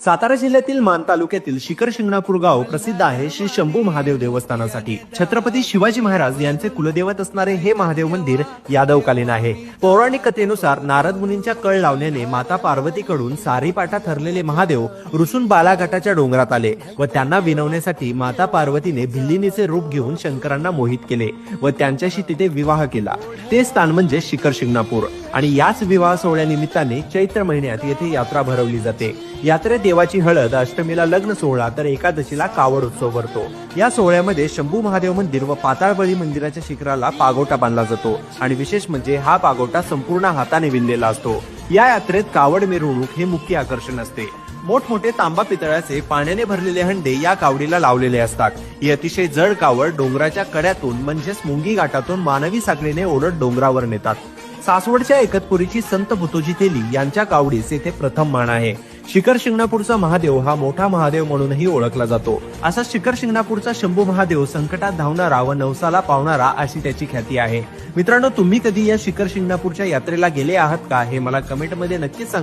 सातारा जिल्ह्यातील मान तालुक्यातील शिखर शिंगणापूर गाव प्रसिद्ध आहे श्री शंभू महादेव देवस्थानासाठी। छत्रपती शिवाजी महाराज यांचे कुलदैवत असणारे हे महादेव मंदिर यादवकालीन आहे। पौराणिक कथेनुसार नारद मुनींच्या कळ लावण्याने माता पार्वतीकडून सारीपाटा ठरलेले महादेव रुसून बालाघाटाच्या डोंगरात आले व त्यांना विनवण्यासाठी माता पार्वतीने भिल्लिनीचे रूप घेऊन शंकरांना मोहित केले व त्यांच्याशी तिथे विवाह केला। ते स्थान म्हणजे शिखर शिंगणापूर आणि याच विवाह सोहळ्यानिमित्ताने चैत्र महिन्यात येथे यात्रा भरवली जाते। यात्रेत देवाची हळद, अष्टमीला लग्न सोहळा तर एकादशीला कावड उत्सव भरतो। या सोहळ्यामध्ये शंभू महादेव मंदिर व पाताळबळी मंदिराच्या शिखराला पागोटा बांधला जातो आणि विशेष म्हणजे हा पागोटा संपूर्ण हाताने विणलेला असतो। या यात्रेत कावड मिरवणूक हे मुख्य आकर्षण असते। मोठमोठे तांबा पितळाचे पाण्याने भरलेले हंडे या कावडीला लावलेले असतात। ही अतिशय जड कावड डोंगराच्या कड्यातून म्हणजेच मुंगी घाटातून मानवी साखळीने ओढत डोंगरावर नेतात। सासवडच्या एकतपुरीची संत भुतोजी तेली यांच्या कावडीस येथे प्रथम मान आहे। शिखर शिंगणापूरचा महादेव हा मोठा महादेव म्हणूनही ओळखला जातो। असा शिखर शिंगणापूरचा शंभू महादेव संकटात धावणारा व नवसाला पावणारा अशी त्याची ख्याती आहे। मित्रांनो, तुम्ही कधी या शिखर शिंगणापूरच्या यात्रेला गेले आहात का हे मला कमेंट मध्ये नक्कीच सांगा।